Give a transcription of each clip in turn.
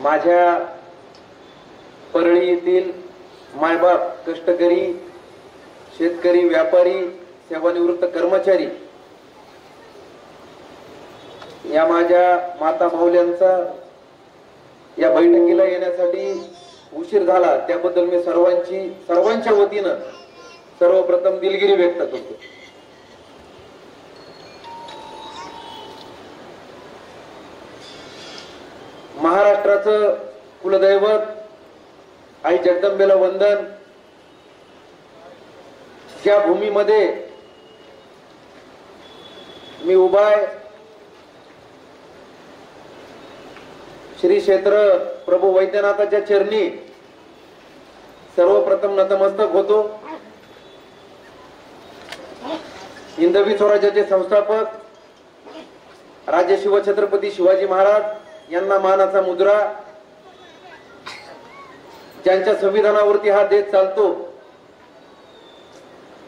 माझ्या परळी येथील मायबाप, कष्टकरी, शेतकरी, व्यापारी, सेवानिवृत्त कर्मचारी या माझ्या माता माऊल्यांचा या बैठकीला येण्यासाठी उशीर झाला त्याबद्दल मी सर्वांच्या वतीनं सर्वप्रथम दिलगिरी व्यक्त करतो। महाराष्ट्राचं कुलदैवत आई जगदंबेला वंदन, ज्या भूमीमध्ये मी उभा आहे, श्री क्षेत्र प्रभू वैद्यनाथाच्या चरणी सर्वप्रथम नतमस्तक होतो। हिंदवी स्वराज्याचे संस्थापक राजे शिवछत्रपती शिवाजी महाराज यांना मानाचा मुद्रा, ज्यांच्या संविधानावरती हा देश चालतो,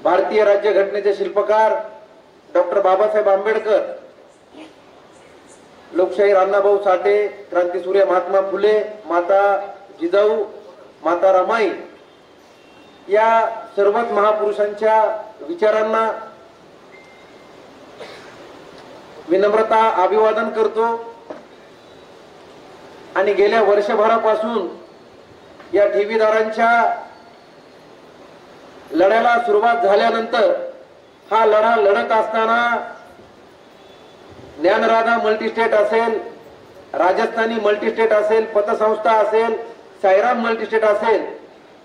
भारतीय राज्यघटनेचे शिल्पकार डॉक्टर बाबासाहेब आंबेडकर, लोकशाहीर अण्णाभाऊ साठे, क्रांतीसूर्य महात्मा फुले, माता जिजाऊ, माता रमाई या सर्वच महापुरुषांच्या विचारांना विनम्रता अभिवादन करतो। आणि गेल्या वर्षभरापासून या ठेवीदारांच्या लढ्याला सुरुवात झाल्यानंतर हा लढा लढत असताना ज्ञानराधा मल्टीस्टेट असेल, राजस्थानी मल्टीस्टेट असेल, पतसंस्था असेल, साईराम मल्टीस्टेट असेल,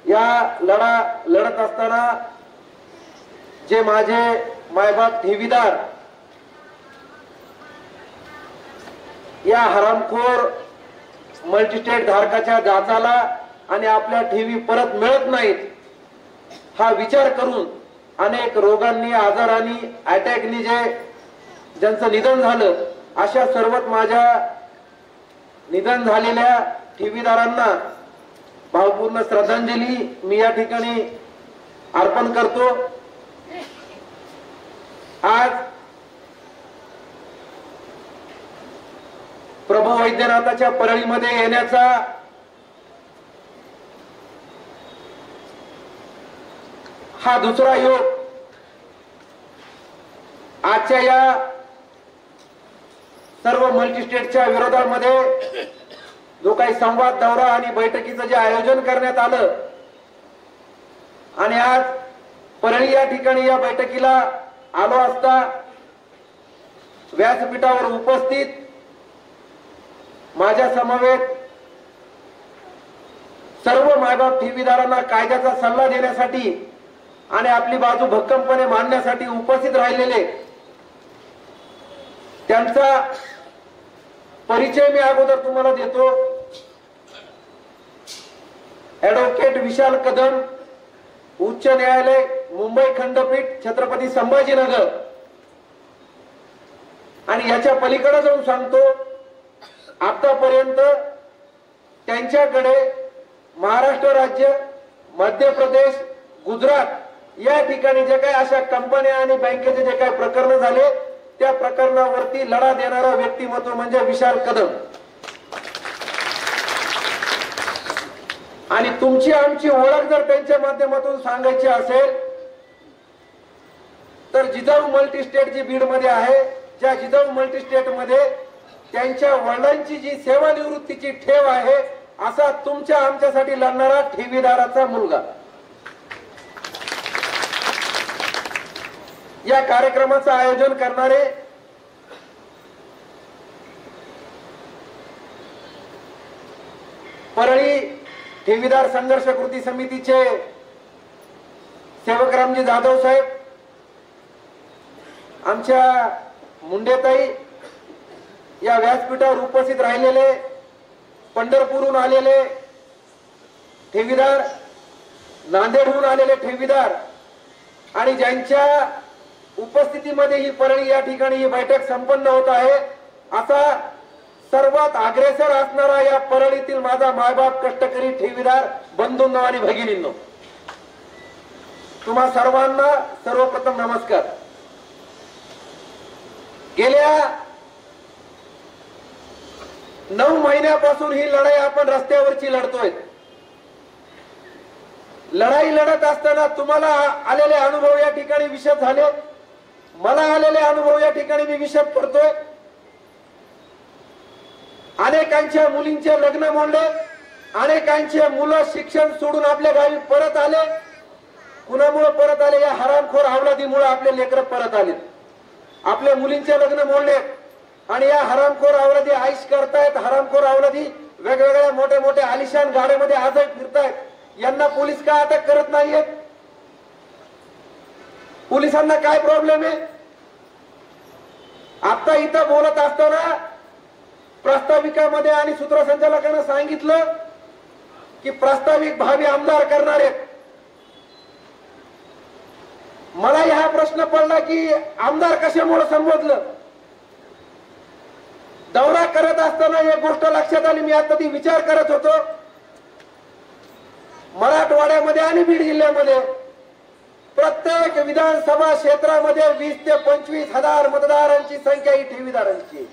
या लढा लढत असताना जे माझे मायबाप ठेवीदार या हरामखोर मल्टीस्टेट धारकाच्या जाचाला आणि आपल्या ठेवी परत मिळत नाहीत हा विचार करून अनेक रोगांनी, आजारांनी, अटॅकनी ज्यांचं निधन झालं, अशा सर्वच माझ्या निधन झालेल्या ठेवीदारांना भावपूर्ण श्रद्धांजली मी या ठिकाणी अर्पण करतो। आज प्रभू वैद्यनाथाच्या परळीमध्ये येण्याचा हा दुसरा योग आजच्या या सर्व मल्टीस्टेटच्या विरोधामध्ये जो काही संवाद दौरा आणि बैठकीचं जे आयोजन करण्यात आलं आणि आज परळी या ठिकाणी या बैठकीला आलो असता व्यासपीठावर उपस्थित माझ्या समवेत सर्व मायबाप ठेवीदारांना कायद्याचा सल्ला देण्यासाठी आणि आपली बाजू भक्कमपणे मांडण्यासाठी उपस्थित राहिलेले त्यांचा परिचय मी अगोदर तुम्हाला देतो। ऍडव्होकेट विशाल कदम, उच्च न्यायालय मुंबई खंडपीठ छत्रपती संभाजीनगर। आणि याच्या पलीकडे जाऊन सांगतो, आतापर्यंत त्यांच्याकडे महाराष्ट्र राज्य, मध्य प्रदेश, गुजरात या ठिकाणी जे काही अशा कंपन्या आणि बँकेचे जे काही प्रकरण झाले त्या प्रकरणावरती लढा देणारा व्यक्तिमत्व म्हणजे विशाल कदम। आणि तुमची आमची ओळख जर त्यांच्या माध्यमातून सांगायची असेल तर जिजाऊ मल्टीस्टेट जी बीड मध्ये आहे, ज्या जिजाऊ मल्टीस्टेट मध्ये त्यांच्या वडिलांची जी सेवानिवृत्तीची ठेव आहे, असा तुमच्या आमच्यासाठी लढणारा ठेवीदाराचा मुलगा। या कार्यक्रमाचं आयोजन करणारे परळी ठेवीदार संघर्ष कृती समितीचे सेवकरामजी जाधव साहेब, आमच्या मुंडेताई, या व्यासपीठावर उपस्थित राहिलेले पंढरपूरहून आलेले ठेवीदार, नांदेडहून आलेले ठेवीदार आणि ज्यांच्या उपस्थितीमध्ये ही परळी या ठिकाणी ही बैठक संपन्न होत आहे, असा सर्वात अग्रेसर असणारा या परळीतील माझा मायबाप कष्टकरी ठेवीदार बंधूंनो आणि भगिनींनो, तुम्हा सर्वांना सर्वप्रथम नमस्कार। गेल्या 9 महिन्यापासून ही लढाई आपण रस्त्यावरची लढतोय. लढाई लढत असताना तुम्हाला आलेले अनुभव या ठिकाणी विशद झाले, मला आलेले अनुभव या ठिकाणी मी विशद करतोय. अनेकांच्या मुलींचे लग्न मोडले, अनेकांचे मुलं शिक्षण सोडून आपल्या गावी परत आले. कुणामुळे परत आले? या हरामखोर अवलादीमुळे आपले लेकरं परत आले. आपल्या मुलींचे लग्न मोडले आणि या हरामखोर अवलादी आईश करतायत. हरामखोर अवलादी वेगवेगळ्या मोठ्या मोठ्या आलिशान गाड्यामध्ये आजही फिरतायत. यांना पोलीस का अटक करत नाहीयेत? पोलिसांना काय प्रॉब्लेम आहे? आता इथं बोलत असताना प्रास्ताविकामध्ये आणि सूत्रसंचालकांना सांगितलं की प्रास्ताविक भावी आमदार करणार आहेत. मला हा प्रश्न पडला की आमदार कशामुळे संबोधलं? दौरा करत असताना एक गोष्ट लक्षात आली. मी आता ती विचार करत होतो. मराठवाड्यामध्ये आणि बीड जिल्ह्यामध्ये प्रत्येक विधानसभा क्षेत्रामध्ये 20 ते 25 हजार मतदारांची संख्या ही ठेवीदारांची.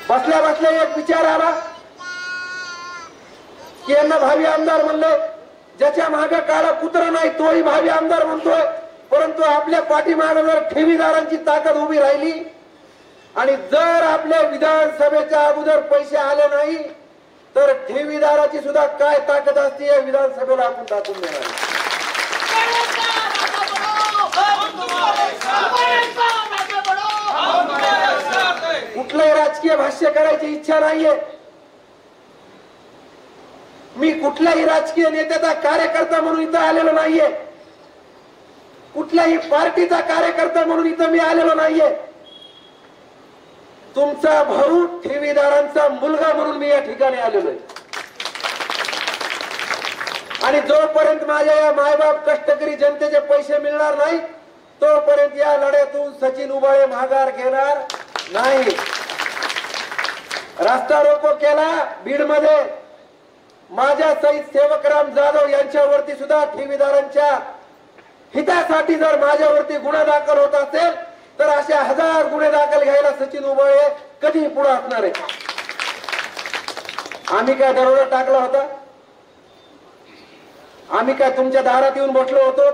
बसल्या बसल्या एक विचार आला की यांना भावी आमदार म्हणले. ज्याच्या मागे काळा कुत्रा नाही तोही भावी आमदार म्हणतोय. परंतु आपल्या पाठीमागे जर ठेवीदारांची ताकद उभी राहिली आणि जर आपल्या विधानसभेच्या अगोदर पैसे आले नाही तर ठेवीदाराची सुद्धा काय ताकद असते या विधानसभेला आपण दाखवून देणार. कुठलंही राजकीय भाष्य करायची इच्छा नाहीये. मी कुठल्याही राजकीय नेत्याचा कार्यकर्ता म्हणून इथं आलेलो नाहीये. कुठल्याही पार्टीचा कार्यकर्ता म्हणून इथं मी आलेलो नाहीये. तुमचा भाऊ ठेवीदारांचा मुलगा म्हणून मी या ठिकाणी आलेलो आहे. आणि जोपर्यंत माझ्या या मायबाप कष्टकरी जनतेचे पैसे मिळणार नाही तोपर्यंत या लढ्यातून सचिन उबाळे माघार घेणार नाही. रस्ता रोको केला बीडमध्ये. माझ्या सहित सेवकराम जाधव यांच्यावरती सुद्धा ठेवीदारांच्या हितासाठी जर माझ्यावरती गुन्हा दाखल होत असेल तर असे 1000 गुन्हे दाखल घ्यायला सचिन उबाळे कधी पुढे असणार आहे. आम्ही काय दरोडा टाकला होता? आम्ही काय तुमच्या दारात येऊन बसलो होतो?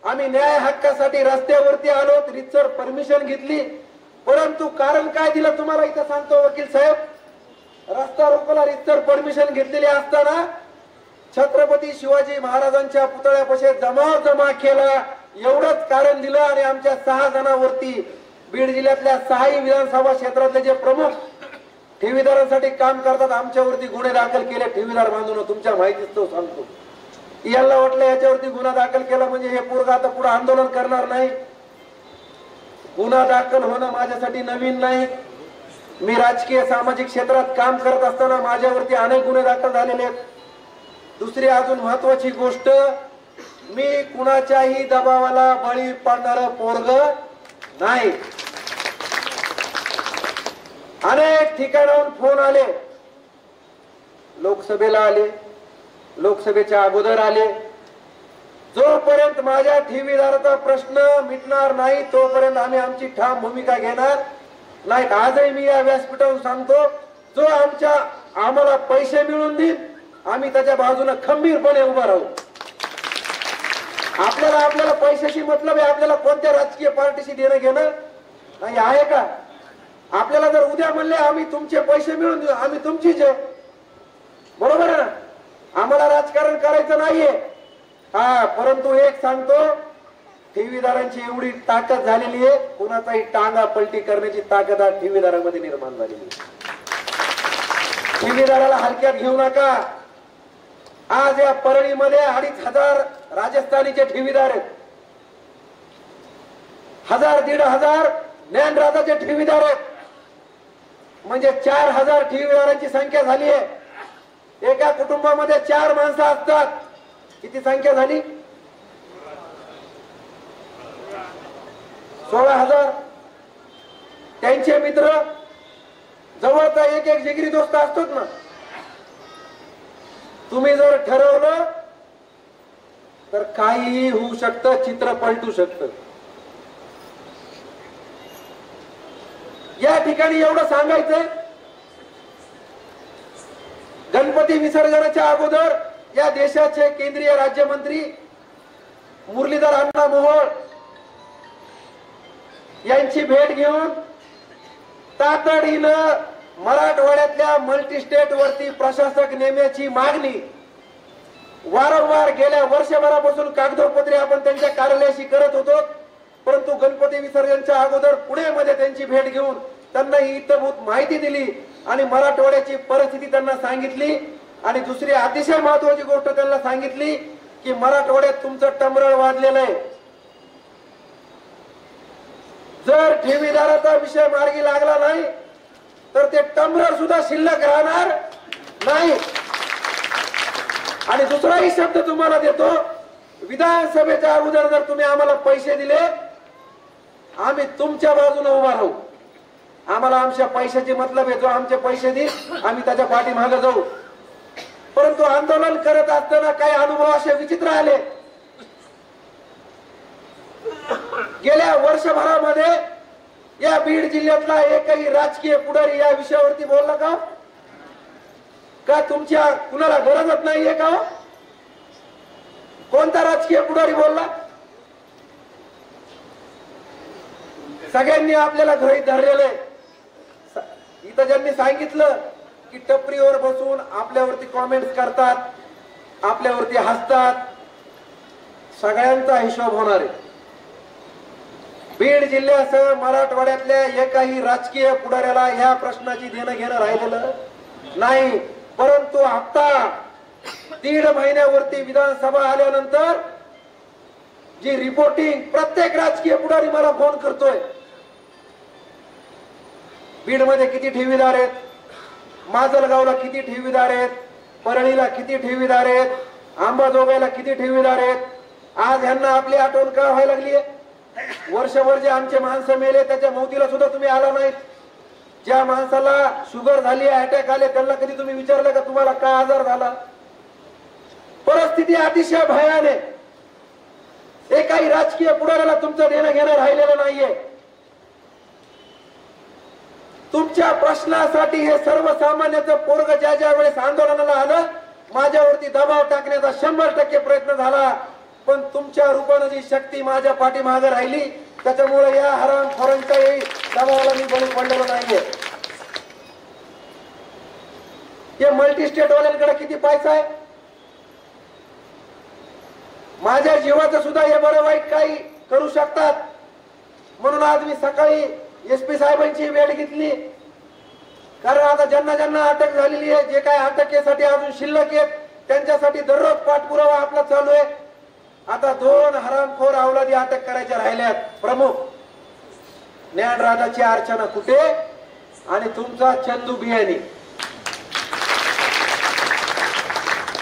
आम्ही न्याय हक्कासाठी रस्त्यावरती आलो, रितसर परमिशन घेतली. परंतु कारण काय दिलं तुम्हाला इथं सांगतो वकील साहेब. रस्ता रोकोला रितसर परमिशन घेतलेली असताना छत्रपती शिवाजी महाराजांच्या पुतळ्यापाशी जमा केला एवढंच कारण दिलं आणि आमच्या 6 जणांवरती बीड जिल्ह्यातल्या 6 विधानसभा क्षेत्रातले जे प्रमुख ठेवीदारांसाठी काम करतात आमच्यावरती गुन्हे दाखल केले. ठेवीदार बांधून तुमच्या माहितीच तो सांगतो. याला वाटलं याच्यावरती गुन्हा दाखल केला म्हणजे हे पोरगा आता पुढे आंदोलन करणार नाही. गुन्हा दाखल होणं माझ्यासाठी नवीन नाही. मी राजकीय सामाजिक क्षेत्रात काम करत असताना माझ्यावरती अनेक गुन्हे दाखल झालेले आहेत. दुसरी अजून महत्वाची गोष्ट, मी कुणाच्याही दबावाला बळी पडणार पोरग नाही. अनेक ठिकाणाहून फोन आले, लोकसभेला आले, लोकसभेच्या अगोदर आले. जोपर्यंत माझ्या ठेवीदाराचा प्रश्न मिटणार नाही तोपर्यंत आम्ही आमची ठाम भूमिका घेणार नाही. आजही मी या व्यासपीठावर सांगतो, जो आम्हाला पैसे मिळवून देईल आम्ही त्याच्या बाजूने खंबीरपणे उभा राहू. आपल्याला पैशाशी मतलब आहे? आपल्याला कोणत्या राजकीय पार्टीशी देणं घेणं नाही आहे का? आपल्याला जर उद्या म्हणले आम्ही तुमचे पैसे मिळवून देऊ, आम्ही तुमचीच आहे, बरोबर आहे ना? आम्हाला राजकारण करायचं नाहीये. परंतु एक सांगतो, ठेवीदारांची एवढी ताकद झालेली आहे, कुणाचाही टांगा पलटी करण्याची ताकद आज ठेवीदारांमध्ये निर्माण झालेली आहे. ठेवीदाराला हलक्यात घेऊ नका. आज या परळीमध्ये 2500 राजस्थानीचे ठेवीदार आहेत. 1000-1500 ज्ञानराजाचे ठेवीदार आहेत. म्हणजे 4000 ठेवीदारांची संख्या झाली आहे. एका कुटुंबामध्ये 4 माणसं असतात. किती संख्या झाली? 16000. त्यांचे मित्र जवळचा एक जिगरी दोस्त असतोच ना. तुम्ही जर ठरवलं तर काहीही होऊ शकतं, चित्र पलटू शकतं. या ठिकाणी एवढं सांगायचंय, गणपती विसर्जनाच्या अगोदर या देशाचे केंद्रीय राज्यमंत्री मुरलीधर अण्णा मोहोळ यांची भेट घेऊन तातडीनं मराठवाड्यातल्या मल्टीस्टेट वरती प्रशासक नेमण्याची मागणी वारंवार गेल्या वर्षभरापासून कागदोपत्री आपण त्यांच्या कार्यालयाशी करत होतो, परंतु गणपती विसर्जनच्या अगोदर पुण्यामध्ये त्यांची भेट घेऊन त्यांना ही इत्थंभूत माहिती दिली आणि मराठवाड्याची परिस्थिती त्यांना सांगितली। आणि दुसरी अतिशय महत्वाची गोष्ट त्यांना सांगितली की मराठवाड्यात तुमचं टमरळ वाजलेलं आहे, जर ठेवीदाराचा विषय मार्गी लागला नाही तर ते टमरळ सुद्धा शिल्लक राहणार नाही। आणि दुसराही शब्द तुम्हाला देतो, विधानसभेच्या अगोदर जर तुम्ही आम्हाला पैसे दिले, आम्ही तुमच्या बाजूने उभा राहू। आम्हाला आमच्या पैशाची मतलब आहे, जो आमचे पैसे देईल आम्ही त्याच्या पाठीमागे जाऊ। परंतु आंदोलन करत असताना काही अनुभव असे विचित्र आले। गेल्या वर्षभरामध्ये या बीड जिल्ह्यातला एकही राजकीय पुढारी या विषयावरती बोलला का? का तुमच्या कुणाला गरजच नाहीये का? कोणता राजकीय पुढारी बोलला? सगळ्यांनी आपल्याला गृहीत धरलेले। इथं ज्यांनी सांगितलं की टपरीवर बसून आपल्यावरती कॉमेंट्स करतात, आपल्यावरती हसतात, सगळ्यांचा हिशोब होणार आहे। बीड जिल्ह्यासह मराठवाड्यातल्या एकाही राजकीय पुढाऱ्याला ह्या प्रश्नाची देणं घेणं राहिलेलं नाही। परंतु आता 1.5 महिन्यावरती विधानसभा आल्यानंतर जी रिपोर्टिंग प्रत्येक राजकीय पुढारी मला फोन करतोय, बीड मध्ये किती ठेवीदार आहेत, माजलगावला किती ठेवीदार आहेत, परळीला किती ठेवीदार आहेत, अंबाजोगाईला किती ठेवीदार आहेत, आज ह्यांना आपली आठवण का व्हायला लागली आहे? वर्षभर जे आमचे माणसं मेले त्याच्या मौतीला सुद्धा तुम्ही आला नाहीत। ज्या माणसाला शुगर झाली, अटॅक आले, त्यांना कधी तुम्ही विचारलं का तुम्हाला काय आजार झाला? परिस्थिती अतिशय भयान आहे। एकाही राजकीय पुढाऱ्याला तुमचं देणं घेणं राहिलेलं नाहीये। तुमच्या प्रश्नासाठी हे सर्वसामान्याचं पोरग ज्या ज्या वेळेस आंदोलनाला आलं, माझ्यावरती दबाव टाकण्याचा 100% प्रयत्न झाला, पण तुमच्या रूपाने जी शक्ती माझ्या पाठीमागे राहिली त्याच्यामुळे या हरामखोरांच्याही दबावाला मी बळी पडलेलो नाहीये। हे मल्टीस्टेट वाल्यांकडे किती पैसा आहे? माझ्या जीवाचं सुद्धा हे बरं वाईट काही करू शकतात। म्हणून आज मी सकाळी एसपी साहेबांची भेट घेतली, कारण आता ज्यांना ज्यांना अटक झालेली आहे, जे काय अटकेसाठी अजून शिल्लक आहेत, त्यांच्यासाठी दररोज पाठपुरावा आपला चालू आहे। आता 2 हरामखोर अवलादी अटक करायच्या राहिल्यात। प्रमुख ज्ञानराजाची अर्चना कुठे आणि तुमचा चंदू बियाणी।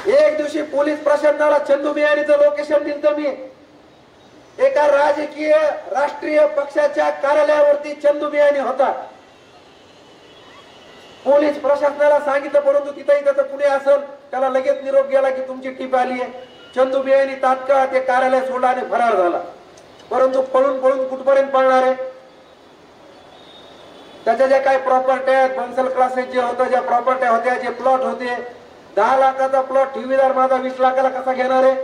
एक दिवशी पोलीस प्रशासनाला चंदू बियाणीचं लोकेशन दिलं मी, एका राजकीय राष्ट्रीय पक्षाच्या कार्यालयावरती चंदू बियाणी होता। पोलीस प्रशासनाला सांगितलं, परंतु तिथेही त्याचं कुणी असेल त्याला लगेच निरोप गेला की तुमची टीप आली आहे। चंदू बियाणी तात्काळ ते कार्यालय सोडला आणि फरार झाला। परंतु पळून पळून कुठपर्यंत पळणार आहे? त्याच्या ज्या काही प्रॉपर्टी आहेत, बन्सल क्लासेस जे होतं, ज्या प्रॉपर्टी होत्या, जे प्लॉट होते, 10 लाखाचा प्लॉट ठेवीदार माझा 20 लाखाला कसा घेणार आहे?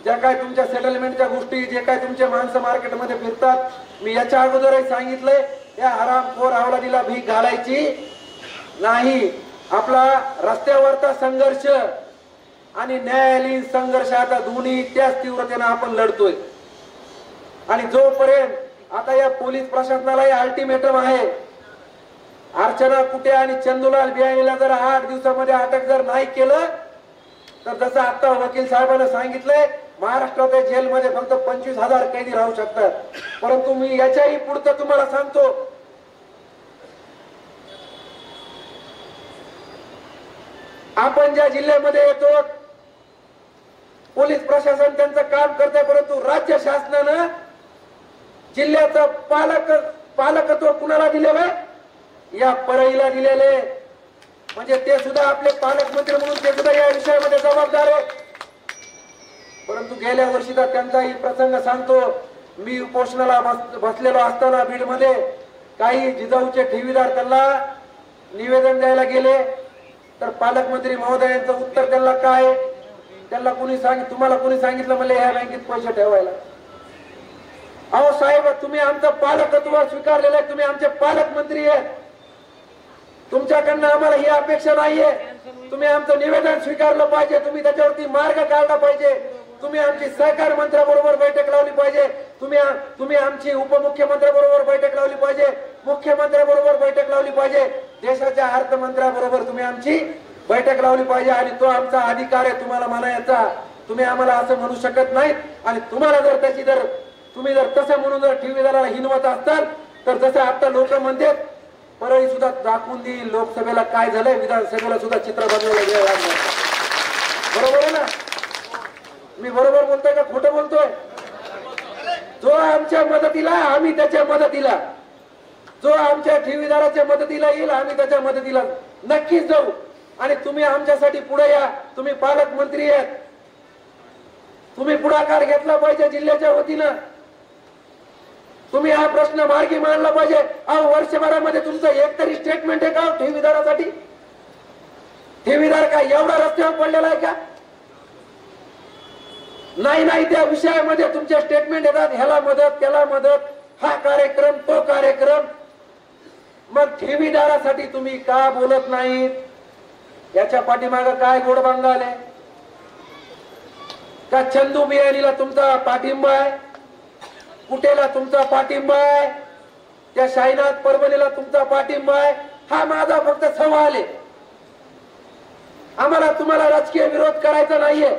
ज्या काय तुमच्या सेटलमेंटच्या गोष्टी, जे काय तुमचे माणसं मार्केटमध्ये फिरतात, मी याच्या अगोदरही सांगितलंय, या हरामखोर अवलादीला भीक घालायची नाही। आपला रस्त्यावरचा संघर्ष आणि न्यायालयीन संघर्ष आता दोन्ही त्याच तीव्रतेने आपण लढतोय। आणि जोपर्यंत आता या पोलीस प्रशासनालाही अल्टिमेटम आहे, अर्चना कुटे आणि चंदूलाल बियाणीला जर 8 दिवसामध्ये अटक जर नाही केलं तर जसं आता वकील साहेबांना सांगितलंय, महाराष्ट्राच्या जेलमध्ये फक्त 25,000 कैदी राहू शकतात। परंतु मी याच्याही पुढचं तुम्हाला सांगतो, आपण ज्या जिल्ह्यामध्ये येतो पोलीस प्रशासन त्यांचं काम करते, परंतु राज्य शासनानं जिल्ह्याचं पालकत्व कुणाला दिलेलं आहे? या परळीला दिलेले। म्हणजे ते सुद्धा आपले पालकमंत्री म्हणून ते सुद्धा या विषयामध्ये जबाबदार आहेत। परंतु गेल्या वर्षीचा त्यांचाही प्रसंग सांगतो, मी उपोषणाला बसलेलो असताना बीड मध्ये काही जिजाऊचे ठेवीदार त्यांना निवेदन द्यायला गेले तर पालकमंत्री महोदयांचं उत्तर त्यांना काय, त्यांना तुम्हाला कोणी सांगितलं मला ह्या बँकेत पैसे ठेवायला? अहो साहेब, तुम्ही आमचं पालकत्व स्वीकारलेलं आहे, तुम्ही आमचे पालकमंत्री आहेत, तुमच्याकडनं आम्हाला ही अपेक्षा नाहीये. तुम्ही आमचं निवेदन स्वीकारलं पाहिजे, तुम्ही त्याच्यावरती मार्ग काढला पाहिजे, तुम्ही आमची सहकार मंत्र्याबरोबर बैठक लावली पाहिजे, तुम्ही आमची उपमुख्यमंत्र्याबरोबर बैठक लावली पाहिजे, मुख्यमंत्र्याबरोबर बैठक लावली पाहिजे, देशाच्या अर्थमंत्र्याबरोबर तुम्ही आमची बैठक लावली पाहिजे. आणि तो आमचा अधिकार आहे तुम्हाला म्हणायचा. तुम्ही आम्हाला असं म्हणू शकत नाहीत. आणि तुम्हाला जर तुम्ही जर तसं म्हणून जर ठेवीदाराला हिनवत असताल तर जसं आता लोक म्हणतात परळी सुद्धा दाखवून देईल लोकसभेला काय झालंय, विधानसभेला सुद्धा चित्र बनवायला वेळ लागणार. बरोबर आहे ना? मी बरोबर बोलतोय का खोटं बोलतोय? जो आमच्या मदतीला आम्ही त्याच्या मदतीला, जो आमच्या ठेवीदाराच्या मदतीला येईल आम्ही त्याच्या मदतीला नक्कीच जाऊ. आणि तुम्ही आमच्यासाठी पुढे या. तुम्ही पालकमंत्री आहेत, तुम्ही पुढाकार घेतला पाहिजे जिल्ह्याच्या वतीनं. तुम्ही हा प्रश्न मार्गी मांडला पाहिजे. अहो वर्षभरामध्ये तुमचं एक तरी स्टेटमेंट आहे का ठेवीदारासाठी? ठेवीदार काय एवढा रस्त्यावर पडलेला आहे का? नाही, त्या विषयामध्ये तुमचे स्टेटमेंट येतात, ह्याला मदत त्याला मदत, हा कार्यक्रम तो कार्यक्रम. मग ठेवीदारासाठी तुम्ही का बोलत नाहीत? याच्या पाठीमागं काय गोड बांगाल आहे का? चंदू बियाणीला तुमचा पाठिंबा आहे, कुटेला तुमचा पाठिंबा आहे, त्या शाहीनाथ परभणीला तुमचा पाठिंबा आहे? हा माझा फक्त सवाल आहे. आम्हाला तुम्हाला राजकीय विरोध करायचा नाहीये.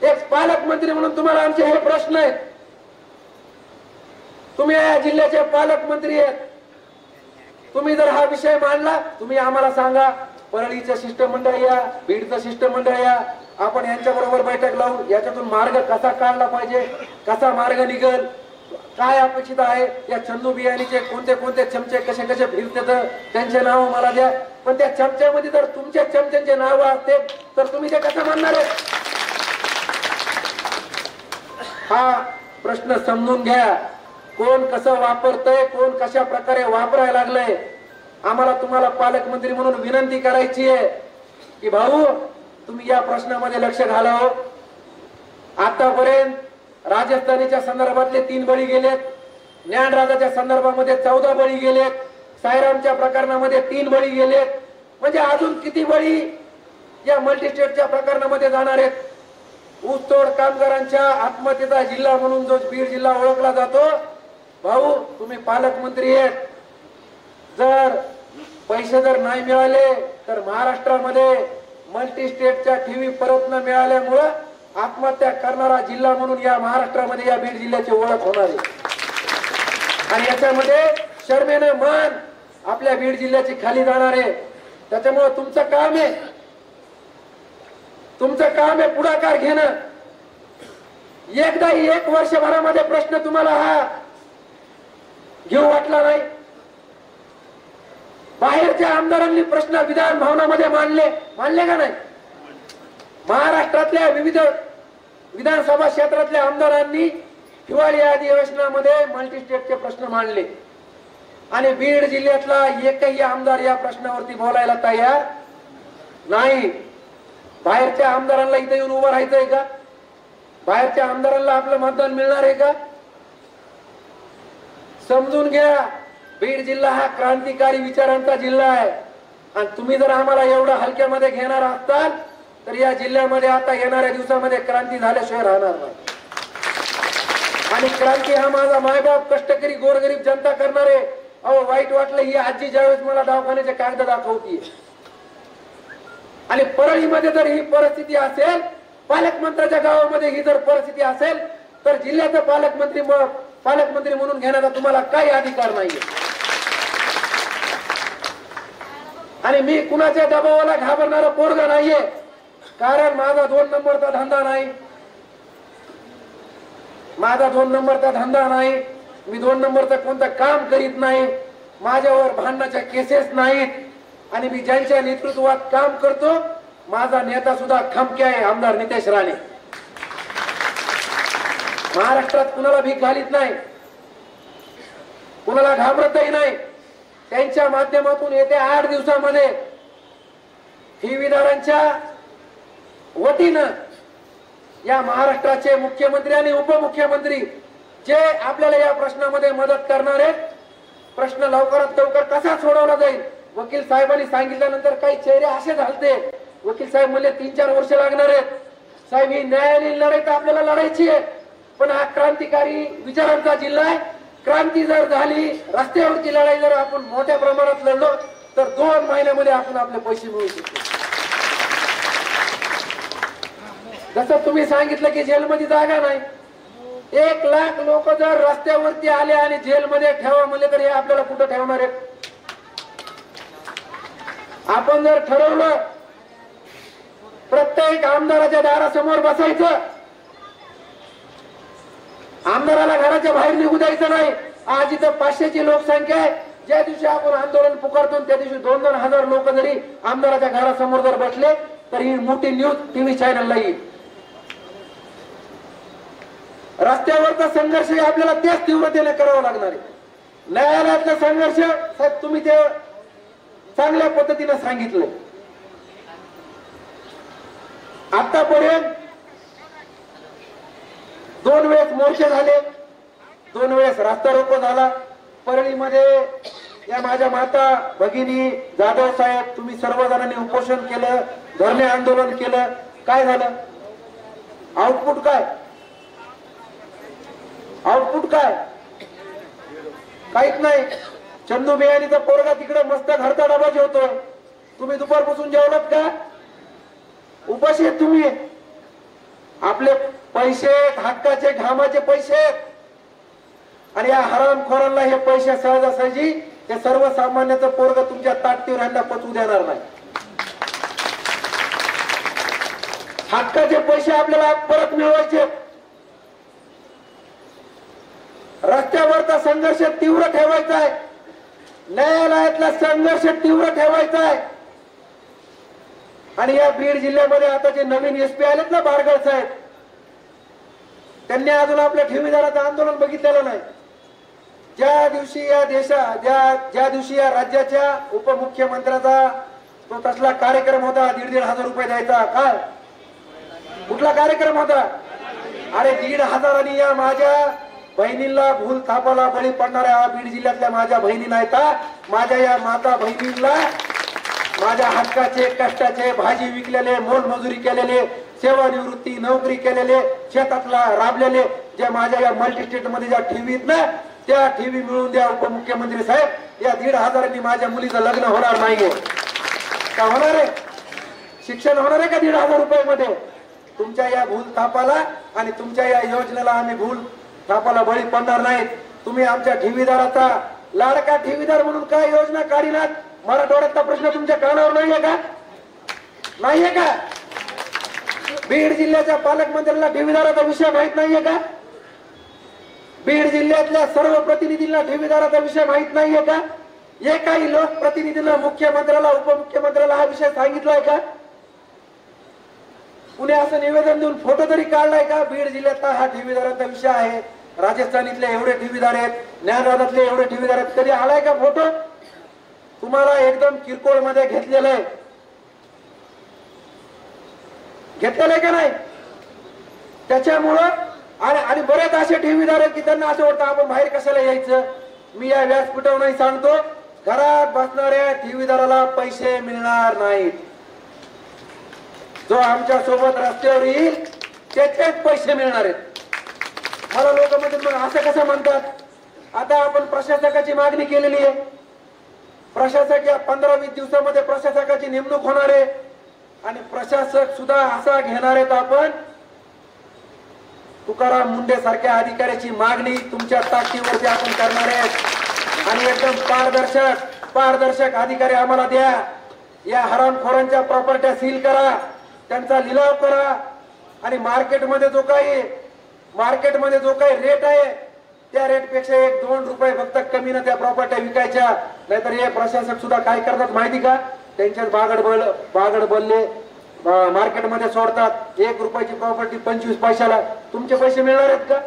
एक पालकमंत्री म्हणून तुम्हाला आमचे हे प्रश्न आहेत. तुम्ही या जिल्ह्याचे पालकमंत्री आहेत. तुम्ही जर हा विषय मांडला, तुम्ही आम्हाला सांगा, परळीचं शिष्टमंडळ या, बीडचं शिष्टमंडळ या, आपण यांच्या बरोबर बैठक लावू, याच्यातून मार्ग कसा काढला पाहिजे, कसा मार्ग निघेल, काय अपेक्षित आहे, या चंदू बियाणीचे कोणते कोणते चमचे कसे कसे फिरतात त्यांचे नाव मला द्या. पण त्या चमच्यामध्ये जर तुमच्या चमच्यांचे नाव असते तर तुम्ही ते कसं म्हणणार आहे? हा प्रश्न समजून घ्या. कोण कसं वापरतय, कोण कशा प्रकारे वापरायला लागलंय. आम्हाला तुम्हाला पालकमंत्री म्हणून विनंती करायची आहे की भाऊ तुम्ही या प्रश्नामध्ये लक्ष घालावं. आतापर्यंत राजस्थानीच्या संदर्भातले 3 बळी गेलेत, ज्ञानराजाच्या संदर्भामध्ये 14 बळी गेलेत, सायरामच्या प्रकरणामध्ये 3 बळी गेलेत. म्हणजे अजून किती बळी या मल्टीस्टेटच्या प्रकरणामध्ये जाणार आहेत? ऊसतोड कामगारांच्या आत्महत्येचा जिल्हा म्हणून जो बीड जिल्हा ओळखला जातो, भाऊ तुम्ही पालकमंत्री आहेत. जर पैसे जर नाही मिळाले तर महाराष्ट्रामध्ये मल्टीस्टेटच्या ठेवी परत न मिळाल्यामुळं आत्महत्या करणारा जिल्हा म्हणून या महाराष्ट्रामध्ये या बीड जिल्ह्याची ओळख होणार आहे. आणि याच्यामध्ये शर्मेने मान आपल्या बीड जिल्ह्याची खाली जाणार आहे. त्याच्यामुळे तुमचं काम आहे पुढाकार घेणं. एकदा 1 वर्षभरामध्ये प्रश्न तुम्हाला हा घेऊ वाटला नाही. बाहेरच्या आमदारांनी प्रश्न विधान भवनामध्ये मांडले का नाही? महाराष्ट्रातल्या विविध विधानसभा क्षेत्रातल्या आमदारांनी हिवाळी अधिवेशनामध्ये मल्टीस्टेटचे प्रश्न मांडले. आणि बीड जिल्ह्यातला एकही आमदार या प्रश्नावरती बोलायला तयार नाही. बाहेरच्या आमदारांना इथे येऊन उभं राहायचंय का? बाहेरच्या आमदारांना आपलं मतदान मिळणार आहे का? समजून घ्या, बीड जिल्हा हा क्रांतिकारी विचारांचा जिल्हा आहे. आणि तुम्ही जर आम्हाला एवढं हलक्यामध्ये घेणार असाल तर या जिल्ह्यामध्ये आता येणाऱ्या दिवसामध्ये क्रांती झाल्याशिवाय राहणार नाही. आणि क्रांती हा माझा मायबाप कष्टकरी गोरगरीब जनता करणार आहे. अहो वाईट वाटलं, ही आजी ज्यावेळेस मला दवाखान्याचे कागद दाखवतीये. आणि परळीमध्ये जर ही परिस्थिती असेल, पालकमंत्र्याच्या गावामध्ये ही जर परिस्थिती असेल तर जिल्ह्याचा पालकमंत्री म्हणून घेण्याचा तुम्हाला काही अधिकार नाहीये. आणि मी कुणाच्या दबावाला घाबरणारा पोरगा नाहीये. कारण माझा 2 नंबरचा धंदा नाही. माझा 2 नंबरचा धंदा नाही. मी 2 नंबरचं कोणतं काम करीत नाही. माझ्यावर भांडणाच्या केसेस नाहीत. आणि मी ज्यांच्या नेतृत्वात काम करतो, माझा नेता सुद्धा खमके आहे, आमदार नितेश राणे. महाराष्ट्रात कुणाला भीक घालीत नाही. कुणाला घाबरतही नाही. त्यांच्या माध्यमातून येत्या 8 दिवसामध्ये ठेवीदारांच्या वतीनं या महाराष्ट्राचे मुख्यमंत्री आणि उपमुख्यमंत्री जे आपल्याला या प्रश्नामध्ये मदत करणार आहेत, प्रश्न लवकरात लवकर कसा सोडवला जाईल. वकील साहेबांनी सांगितल्यानंतर काही चेहरे असे झालते, वकील साहेब म्हणले 3-4 वर्ष लागणार आहेत. साहेब ही न्यायालयीन लढाई तर आपल्याला लढायची आहे, पण हा क्रांतिकारी विचारांचा जिल्हा आहे. क्रांती जर झाली, रस्त्यावरची लढाई जर आपण मोठ्या प्रमाणात लढलो तर 2 महिन्यामध्ये आपण आपले पैसे मिळवू शकतो. जसं तुम्ही सांगितलं की जेलमध्ये जागा नाही, 1 लाख लोक जर रस्त्यावरती आले आणि जेलमध्ये ठेवा म्हणले तर हे आपल्याला कुठं ठेवणार आहेत. आपण जर ठरवलं प्रत्येक आमदाराच्या दारासमोर बसायचं, आमदाराला घराच्या बाहेर निघू द्यायचं नाही. आज इथं 500ची लोकसंख्या आहे. ज्या दिवशी आपण आंदोलन पुकारतो त्या दिवशी 2-2 हजार लोक जरी आमदाराच्या घरासमोर जर बसले तर ही मोठी न्यूज टीव्ही चॅनलला येईल. रस्त्यावरचा संघर्ष आपल्याला त्याच तीव्रतेने करावा लागणार आहे. न्यायालयातला संघर्ष साहेब तुम्ही ते चांगल्या पद्धतीने सांगितलंय. आतापर्यंत 2 वेळेस मोर्चे झाले, 2 वेळेस रास्ता रोको झाला. परळीमध्ये या माझ्या माता भगिनी जाधव साहेब तुम्ही सर्वजणांनी उपोषण केलं, धरणे आंदोलन केलं. काय झालं? आउटपुट काय? आउटपुट काय? काहीच नाही. चंदू बियाणीचा पोरगा तिकडे मस्त घरचा डबा जेवतोय. तुम्ही दुपारपासून जेवलात का? उपाशी आहेत तुम्ही. आपले पैसे हक्काचे घामाचे पैसे आणि या हरामखोरांना हे पैसे सहजासहजी हे सर्वसामान्याचं पोरग तुमच्या ताकदीवर यांना पचवू देणार नाही. हक्काचे पैसे आपल्याला परत मिळवायचे. रस्त्यावरचा संघर्ष तीव्र ठेवायचा आहे, न्यायालयातला संघर्ष तीव्र ठेवायचा आहे. आणि या बीड जिल्ह्यामध्ये आता जे नवीन एसपी आलेत ना बारगळ साहेब, त्यांनी अजून आपल्या ठेवीदाराचं आंदोलन बघितलेलं नाही. ज्या दिवशी या ज्या दिवशी या राज्याच्या उपमुख्यमंत्र्याचा तो तसला कार्यक्रम होता, 1,500 रुपये द्यायचा. काय कुठला कार्यक्रम होता? अरे 1,500 या माझ्या बहिणीला भूल थापाला बळी पडणाऱ्या बीड जिल्ह्यातल्या माझ्या बहिणी नाहीत, माझ्या या माता बहिणींना माझ्या हक्काचे कष्टाचे भाजी विकलेले, मोलमजुरी केलेले, सेवानिवृत्ती नोकरी केलेले, शेतातला राबलेले जे माझ्या या मल्टी स्टेट मध्ये ज्या ठेवीत ना त्या ठेवी मिळवून द्या उपमुख्यमंत्री साहेब. या 1,500 माझ्या मुलीचं लग्न होणार नाहीये का? होणार आहे? शिक्षण होणार आहे का 1,500 रुपयामध्ये? तुमच्या या भूल थापाला आणि तुमच्या या योजनेला आम्ही भूल थापाला बळी पडणार नाहीत. तुम्ही आमच्या ठेवीदाराचा लाडका ठेवीदार म्हणून काय योजना काढिनात? मराठवाड्याचा प्रश्न तुमच्या कानावर नाहीये का? नाहीये का? बीड जिल्ह्याच्या पालकमंत्र्यांना ठेवीदाराचा विषय माहित नाहीये का? बीड जिल्ह्यातल्या सर्व प्रतिनिधींना ठेवीदाराचा विषय माहित नाहीये का? एकाही लोकप्रतिनिधींना मुख्यमंत्र्याला उपमुख्यमंत्र्याला हा विषय सांगितलाय का? कुणी असं निवेदन देऊन फोटो तरी काढलाय का? बीड जिल्ह्यातला हा ठेवीदाराचा विषय आहे, राजस्थानीतले एवढे ठेवीदार आहेत, ज्ञानवादातले एवढे ठेवीदार आहेत, कधी आलाय का फोटो? तुम्हाला एकदम किरकोळ मध्ये घेतलेलं आहे, घेतलेलं आहे का नाही? त्याच्यामुळं आणि बरेच असे ठेवीदार आहेत की त्यांना असं वाटतं आपण बाहेर कशाला यायचं. मी या व्यासपीठावर नाही सांगतो, घरात बसणाऱ्या ठेवीदाराला पैसे मिळणार नाहीत. जो आमच्या सोबत रस्त्यावर येईल त्याचेच पैसे मिळणार आहेत. मला लोक म्हणतात मग असं कसं म्हणतात? आता आपण प्रशासकाची मागणी केलेली आहे. प्रशासक या 15-20 दिवसामध्ये प्रशासकाची नेमणूक होणार आहे आणि प्रशासक सुद्धा असा घेणार आहेत आपण तुकाराम मुंडे सारख्या अधिकाऱ्याची मागणी तुमच्या ताकदीवरती आपण करणार आहेत. आणि एकदम पारदर्शक अधिकारी आम्हाला द्या. या हरामखोरांच्या प्रॉपर्ट्या सील करा, त्यांचा लिलाव करा आणि मार्केटमध्ये जो काही रेट आहे त्या रेट पेक्षा 1-2 रुपये फक्त कमी ना त्या प्रॉपर्ट्या विकायच्या. नाहीतर हे प्रशासक सुद्धा काय करतात माहिती का? त्यांच्यात बागड बल्ले मार्केटमध्ये सोडतात. 1 रुपयाची प्रॉपर्टी 25 पैशाला. तुमचे पैसे मिळणार आहेत का?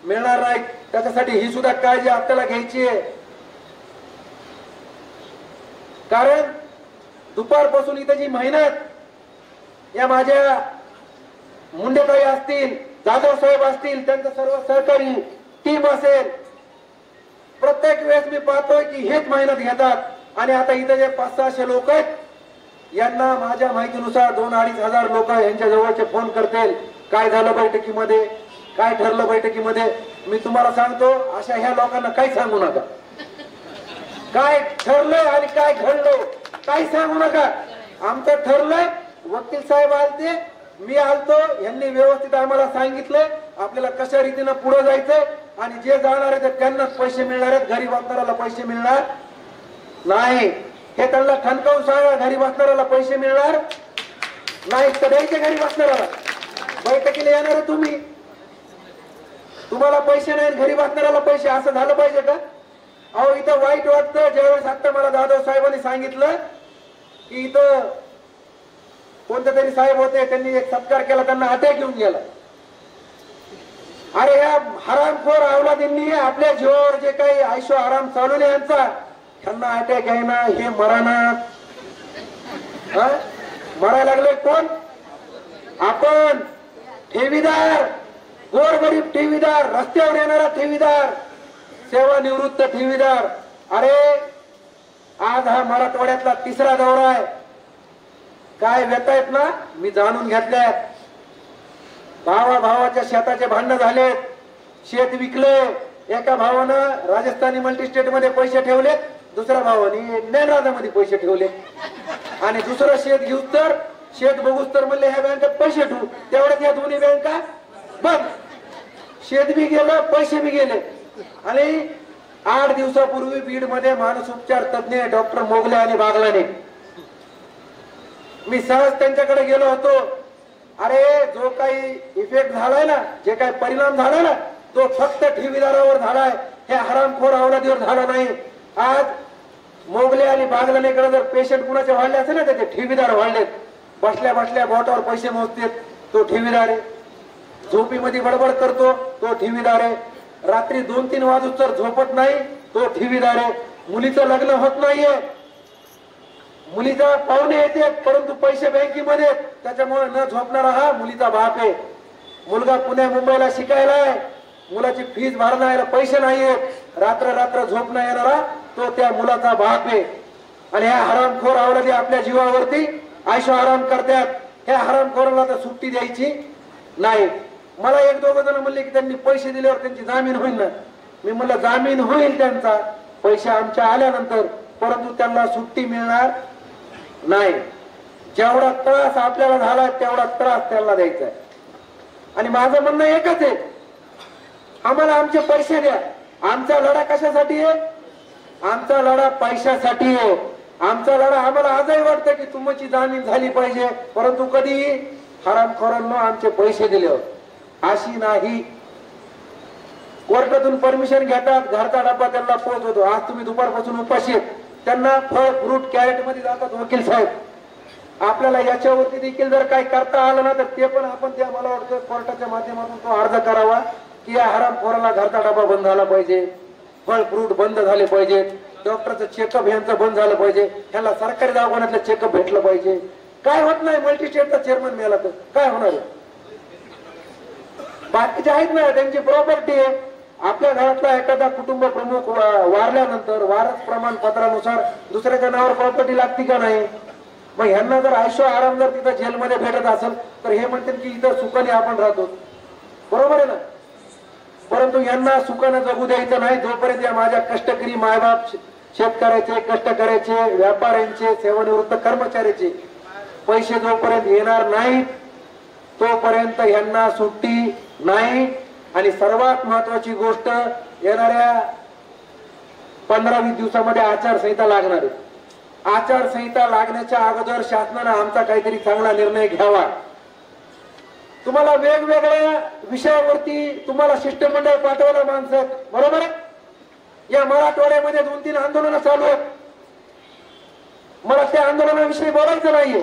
मिळणार नाही. त्याच्यासाठी ही सुद्धा काळजी आपल्याला घ्यायची आहे. कारण दुपारपासून इथं जी मेहनत या माझ्या मुंडेताई असतील, जाधव साहेब असतील, त्यांचं सर्व सहकारी टीम असेल, प्रत्येक वेळेस मी पाहतोय की हेच मेहनत घेतात. आणि आता इथं जे 500-600 लोक आहेत, यांना माझ्या माहितीनुसार 2-2.5 हजार लोक यांच्या जवळचे फोन करतील, काय झालं बैठकीमध्ये, काय ठरलं बैठकीमध्ये. मी तुम्हाला सांगतो, अशा ह्या लोकांना काही सांगू नका. काय ठरलंय आणि काय घडलं काही सांगू नका. आमचं ठरलंय, वकील साहेब आलते, मी आलतो, यांनी व्यवस्थित आम्हाला सांगितलंय आपल्याला कशा रीतीनं पुढे जायचंय. आणि जे जाणार आहे त्यांनाच पैसे मिळणार आहेत, घरी बसणाऱ्याला पैसे मिळणार नाही. हे त्यांना ठणकावून सांगा, घरी बसणाऱ्याला पैसे मिळणार नाही. तर द्यायचे घरी बसणाऱ्याला. बैठकीला येणार आहे तुम्ही, तुम्हाला पैसे नाही, घरी बसणाऱ्याला पैसे, असं झालं पाहिजे का? अहो इथं वाईट वाटतं. ज्यावेळेस आता मला जाधव साहेबांनी सांगितलं की इथं कोणते तरी साहेब होते, त्यांनी एक सत्कार केला, त्यांना अटॅक येऊन गेला. अरे या हरामखोर अवलादींनी आपल्या जीवावर जे काही आयशो आराम चालवले यांचा, त्यांना अटॅक आहे ना, हे मराना मरायला लागले कोण? आपण ठेवीदार, गोरगरीब ठेवीदार, रस्त्यावर येणारा ठेवीदार, सेवानिवृत्त ठेवीदार. अरे आज हा मराठवाड्यातला 3रा दौरा आहे. काय व्यथा आहेत ना, मी जाणून घेतल्यात. भावाच्या शेताचे भांडण झालेत, शेत विकले. एका भावानं राजस्थानी मल्टीस्टेट मध्ये पैसे ठेवले, दुसऱ्या भावाने ज्ञानराजामध्ये पैसे ठेवले. आणि दुसरं शेत घेऊच तर, शेत बघूच तर म्हणले ह्या बँकेत पैसे ठेवू, तेवढ्यात या दोन्ही बँका बंद. शेत बी गेलं, पैसे बी गेले. आणि 8 दिवसापूर्वी बीड मध्ये मानसोपचार तज्ञ डॉक्टर मोगले आणि बागलाने, मी सहज त्यांच्याकडे गेलो होतो. अरे जो काही इफेक्ट झालाय ना, जे काही परिणाम झाला ना, तो फक्त ठेवीदारावर झालाय, हे हरामखोर अवलादीवर झाला नाही. आज मोगले आणि बागलानेकडे जर पेशंट कुणाचे वाढले असेल ना, त्याचे ठेवीदार वाढलेत. बसल्या बसल्या बोटावर पैसे मोजतेत, तो ठेवीदार आहे. झोपीमध्ये बडबड करतो, तो ठेवीदार आहे. रात्री 2-3 वाजून तर झोपत नाही, तो ठेवीदार आहे. मुलीचं लग्न होत नाहीये, मुलीचा पाहुणे येते परंतु पैसे बँकेमध्ये, त्याच्यामुळे न झोपणारा हा मुलीचा बाप आहे. मुलगा पुणे मुंबईला शिकायला आहे, मुलाची फीस भरण्याला पैसे नाहीयेत, रात्र रात्र झोप नाही येणारा तो त्या मुलाचा बाप आहे. आणि ह्या हरामखोर अवलादी आपल्या जीवावरती आयशो आराम करतात. ह्या हरामखोराला तर सुट्टी द्यायची नाही. मला 1-2 जण म्हणले की त्यांनी पैसे दिल्यावर त्यांची जामीन होईल ना. मी म्हणलं जामीन होईल त्यांचा पैसे आमच्या आल्यानंतर, परंतु त्यांना सुट्टी मिळणार नाही. जेवढा त्रास आपल्याला झाला तेवढा त्रास त्यांना द्यायचा आहे. आणि माझं म्हणणं एकच आहे, आम्हाला आमचे पैसे द्या. आमचा लढा कशासाठी आहे? आमचा लढा पैशासाठी आहे. आमचा लढा, आम्हाला आजही वाटतं की तुमची जामीन झाली पाहिजे, परंतु कधीही हरामखोरांनो आमचे पैसे दिले अशी नाही. कोर्टातून परमिशन घेतात, घरचा डब्बा त्यांना पोहोचवतो. आज तुम्ही दुपारपासून उपाशी आहेत, त्यांना फळ फ्रूट कॅरेट मध्ये जातात वकील साहेब. आपल्याला याच्यावरती देखील जर काही करता आलं ना, तर ते पण आपण त्या, मला वाटतं कोर्टाच्या माध्यमातून तो अर्ज करावा की या हरामखोराला घरचा डब्बा बंद झाला पाहिजे, फळ फ्रूट बंद झाले पाहिजेत, डॉक्टरचं चेकअप यांचं बंद झालं पाहिजे, ह्याला सरकारी दवाखान्यातलं चेकअप भेटलं पाहिजे. काय होत नाही, मल्टीस्टेटचा चेअरमन मिळाला तर काय होणार आहे? बाकीचे आहेत ना, त्यांची प्रॉपर्टी आहे. आपल्या घरातला एखादा कुटुंब प्रमुख वारल्यानंतर वारस प्रमाणपत्रानुसार दुसऱ्याच्या नावावर प्रॉपर्टी लागते का नाही? मग ह्यांना जर आयशो आराम जर तिथं जेलमध्ये भेटत असेल तर हे म्हणतील की इथं सुखाने आपण राहतो, बरोबर आहे ना. परंतु यांना सुखाने जगू द्यायचं नाही जोपर्यंत या माझ्या कष्टकरी मायबाप, शेतकऱ्याचे, कष्टकऱ्याचे, व्यापाऱ्यांचे, सेवानिवृत्त कर्मचाऱ्याचे पैसे जोपर्यंत येणार नाहीत तोपर्यंत यांना सुट्टी नाही. आणि सर्वात महत्वाची गोष्ट, येणाऱ्या 15-20 दिवसामध्ये आचारसंहिता लागणार आहे. आचारसंहिता लागण्याच्या अगोदर शासनाने आमचा काहीतरी चांगला निर्णय घ्यावा. तुम्हाला वेगवेगळ्या विषयावरती तुम्हाला शिष्टमंडळ पाठवायला माणसं आहेत, बरोबर आहे. या मराठवाड्यामध्ये 2-3 आंदोलन चालू आहेत. मला त्या आंदोलनाविषयी बोलायचं नाहीये.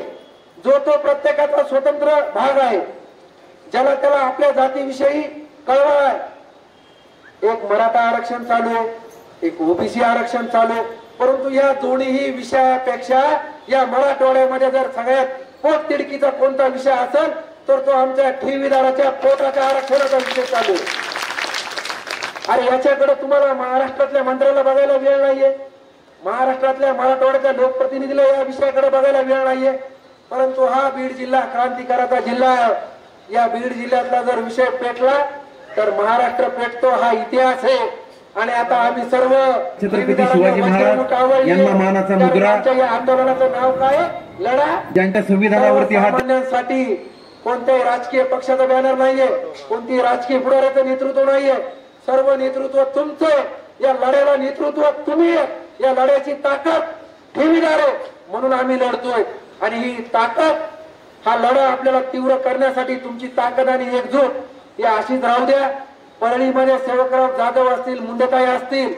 जो तो प्रत्येकाचा स्वतंत्र भाग आहे, ज्याला त्याला आपल्या जातीविषयी कळवा आहे. एक मराठा आरक्षण चालू आहे, एक ओबीसी आरक्षण चालू आहे, परंतु या दोन्ही विषयापेक्षा या मराठवाड्यामध्ये जर सगळ्यात पोटतिडकीचा कोणता विषय असेल तर तो आमच्या ठेवीदाराच्या पोटाच्या आरक्षणाचा विषय चालू आहे. अरे याच्याकडे तुम्हाला महाराष्ट्रातल्या मंत्र्याला बघायला वेळ नाहीये, महाराष्ट्रातल्या मराठवाड्याच्या लोकप्रतिनिधीला या विषयाकडे बघायला वेळ नाहीये, परंतु हा बीड जिल्हा क्रांतिकाराचा जिल्हा आहे. या बीड जिल्ह्यातला जर विषय पेटला तर महाराष्ट्र पेटतो हा इतिहास आहे. आणि आता आम्ही सर्व छत्रपती शिवाजी महाराज यांना मानाचा मुद्रा, या आंदोलनाचं नाव काय? लढा. ज्यांच्या संविधानावरती हात सामान्यांसाठी कोणत्याही राजकीय पक्षाचा बॅनर नाहीये, कोणती राजकीय पुढाऱ्याचं नेतृत्व नाहीये, सर्व नेतृत्व तुमचं. या लढ्याला नेतृत्व तुम्ही, या लढ्याची ताकद ठेवीदार आहे म्हणून आम्ही लढतोय. आणि ही ताकद, हा लढा आपल्याला तीव्र करण्यासाठी तुमची ताकद आणि एकजूट या अशीच राहू द्या. परळीमध्ये सेवकराव जाधव असतील, मुंडेताई असतील,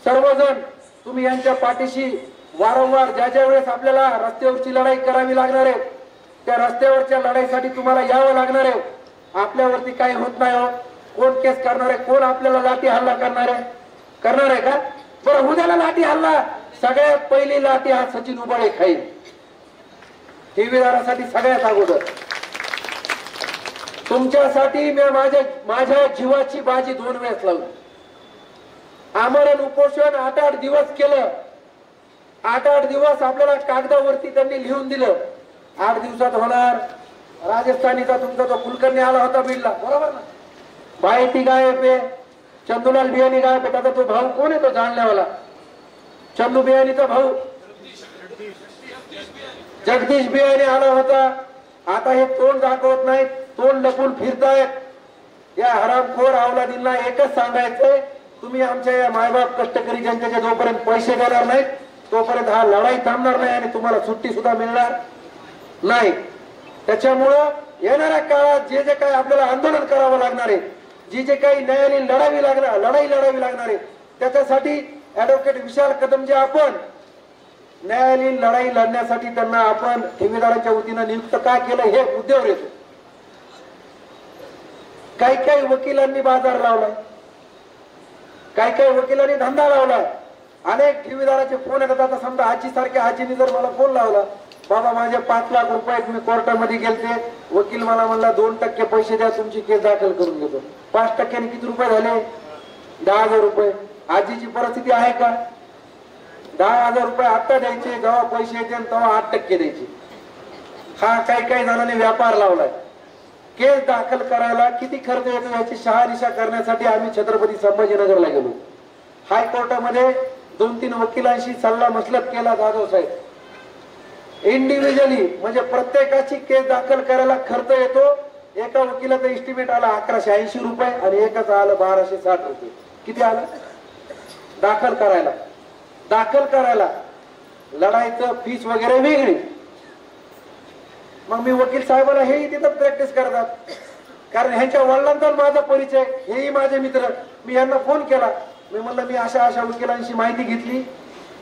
सर्वजण तुम्ही यांच्या पाठीशी वारंवार ज्या ज्या वेळेस आपल्याला रस्त्यावरची लढाई करावी लागणार आहे त्या रस्त्यावरच्या लढाईसाठी तुम्हाला यावं लागणार आहे. आपल्यावरती काही होत नाही हो. कोण केस करणार आहे, कोण आपल्याला लाठी हल्ला करणार आहे का? बरं, उद्याला लाठी हल्ला सगळ्यात पहिली लाठी हा सचिन उबाळे खाईल, ठेवीदारासाठी सगळ्यात अगोदर. तुमच्यासाठी मी माझ्या जीवाची बाजी 2 वेळेस लावली. आमरण उपोषण 8-8 दिवस केलं. 8-8 दिवस आपल्याला कागदावरती त्यांनी लिहून दिलं. 8 दिवसात होणार. राजस्थानीचा तुमचा तो कुलकर्णी आला होता बीडला, बरोबर ना? बायटी गायब आहे, चंदूलाल बियाणी गायब आहे. त्याचा तो भाऊ कोण आहे? तो जाणल्यावाला चंदू बियाणीचा भाऊ जगदीश बियाणी आला होता. आता हे तोंड दाखवत नाहीत, तोंड लपून फिरतायत. या हरामखोर अवलादींना एकच सांगायचंय, तुम्ही आमच्या या मायबाप कष्टकरी जनतेचे जोपर्यंत पैसे देणार नाहीत तोपर्यंत हा लढाई थांबणार नाही आणि तुम्हाला सुट्टी सुद्धा मिळणार नाही. त्याच्यामुळं येणाऱ्या काळात जे जे काही आपल्याला आंदोलन करावं लागणार आहे, जी जे काही न्यायालयीन लढाई लागणार आहे, त्याच्यासाठी ऍडव्होकेट विशाल कदम जे आपण न्यायालयीन लढाई लढण्यासाठी त्यांना आपण ठेवीदाराच्या वतीनं नियुक्त का केलं हे मुद्द्यावर येतो. काही वकिलांनी बाजार लावलाय, काही वकिलांनी धंदा लावलाय. अनेक ठेवीदाराचे फोन येतात. आता समजा आजी सारख्या आजीने जर मला फोन लावला, बाबा माझे 5 लाख रुपये मी कोर्टामध्ये गेलते, वकील मला म्हणला 2% पैसे द्या, तुमची केस दाखल करून घेतो. 5% किती रुपये झाले? 10,000 रुपये. आजीची परिस्थिती आहे का? 10,000 रुपये आता द्यायचे, जेव्हा पैसे येते तेव्हा 8% द्यायचे. हा काही जणांनी व्यापार लावलाय. केस दाखल करायला किती खर्च येतो याची शहानिशा करण्यासाठी आम्ही छत्रपती संभाजीनगरला गेलो. हायकोर्टामध्ये 2-3 वकिलांशी सल्ला मसलत केला जाधव साहेब. इंडिव्हिज्युअली म्हणजे प्रत्येकाची केस दाखल करायला खर्च येतो. एका वकिलाचा एस्टिमेट आला 1180 रुपये आणि एकाचा आलं 1260 रुपये. किती आलं? दाखल करायला लढाईचं फीस वगैरे वेगळी. मग मी वकील साहेबांना हेही तिथं प्रॅक्टिस करतात, कारण ह्यांच्या वडिलांचा माझा परिचय, हेही माझे मित्र. मी यांना फोन केला, मी म्हणलं मी अशा वकिलांशी माहिती घेतली,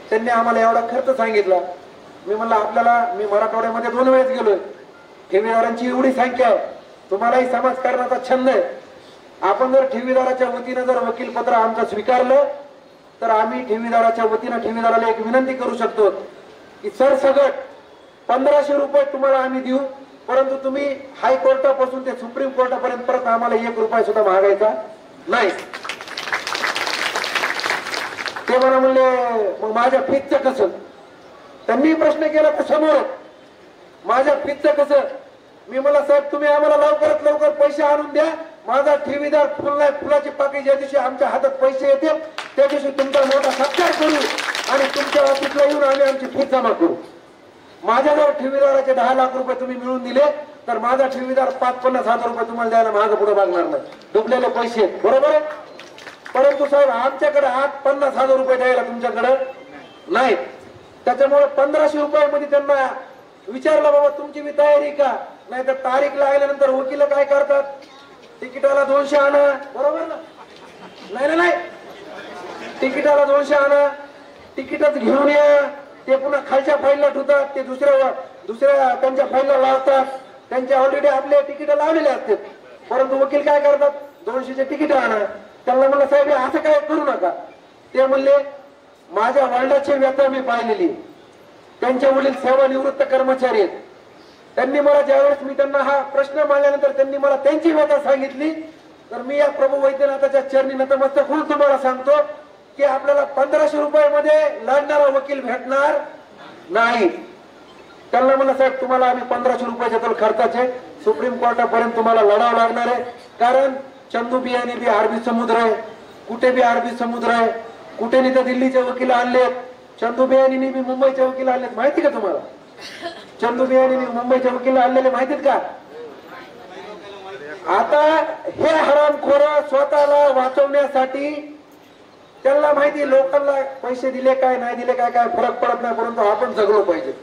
त्यांनी आम्हाला एवढा खर्च सांगितला. मी म्हणलं मी मराठवाड्यामध्ये 2 वेळेस गेलोय, ठेवीदारांची एवढी संख्या आहे, तुम्हालाही समाजकारणाचा छंद आहे. आपण जर ठेवीदाराच्या वतीनं जर वकीलपत्र आमचं स्वीकारलं तर आम्ही ठेवीदाराच्या वतीनं ठेवीदाराला एक विनंती करू शकतो की सरसगट 1500 रुपये तुम्हाला आम्ही देऊ, परंतु तुम्ही हायकोर्टापासून ते सुप्रीम कोर्टापर्यंत परत आम्हाला 1 रुपया सुद्धा मागायचा नाही. ते मला म्हणले मग माझ्या फीसचं कसं? त्यांनी प्रश्न केला तर समोर, माझ्या फीसचं कसं? मी म्हणलं साहेब तुम्ही आम्हाला लवकरात लवकर पैसे आणून द्या. माझा ठेवीदार फुलाची पाकळी ज्या दिवशी आमच्या हातात पैसे येतील त्या दिवशी तुमचा मोठा सत्कार करू आणि तुमच्या ऑफिसला येऊन आम्ही आमची फीस जमा करू. माझ्याजवळ ठेवीदाराचे 10 लाख रुपये तुम्ही मिळून दिले तर माझा ठेवीदार 5-50 हजार रुपये तुम्हाला द्यायला मागे पुढे मागणार नाही. डुबलेले पैसे बरोबर आहे. परंतु साहेब आमच्याकडे 50,000 रुपये द्यायला तुमच्याकडे नाहीत. त्याच्यामुळे 1500 रुपयामध्ये त्यांना विचारलं बाबा तुमची मी तयारी का? नाही तर तारीख लागल्यानंतर वकील काय करतात? तिकिटाला 200 आणा, बरोबर ना? नाही तिकिटाला 200 आणा, तिकीटच घेऊन या. ते पुन्हा खालच्या फाईलला ठेवतात, ते दुसऱ्या त्यांच्या फाईलला लावतात. त्यांच्या ऑलरेडी आपले तिकीट लावलेले असतात. परंतु वकील काय करतात? 200चे तिकीट आणा. त्यांना म्हणलं साहेब असं काय करू नका. ते म्हणले माझ्या वडिलांची व्यथा मी पाहिलेली, त्यांचे वडील सेवानिवृत्त कर्मचारी आहेत. त्यांनी मला ज्यावेळेस मी त्यांना हा प्रश्न मांडल्यानंतर त्यांनी मला त्यांची व्यथा सांगितली. तर मी या प्रभू वैद्यनाथाच्या चरणी नतमस्तक होऊन तुम्हाला सांगतो की आपल्याला 1500 रुपयामध्ये लढणारा वकील भेटणार नाही. त्यांना म्हणलं साहेब तुम्हाला आम्ही 1500 रुपयाच्या तर खर्चाचे सुप्रीम कोर्टापर्यंत तुम्हाला लढावं लागणार आहे. कारण चंदू बियाणी बी अरबी समुद्र आहे, कुठे बी अरबी समुद्र आहे, कुठे नाही तर दिल्लीचे वकील आणलेत, चंदू बियाणी बी मुंबईचे वकील आणलेत. माहिती का तुम्हाला? चंदू बियाणी मुंबईचे वकील आणलेले माहितीत का? आता हे हरामखोर स्वतःला वाचवण्यासाठी त्यांना माहिती लोकांना पैसे दिले काय नाही दिले काय काय फरक पडत नाही, परंतु आपण जगलो पाहिजे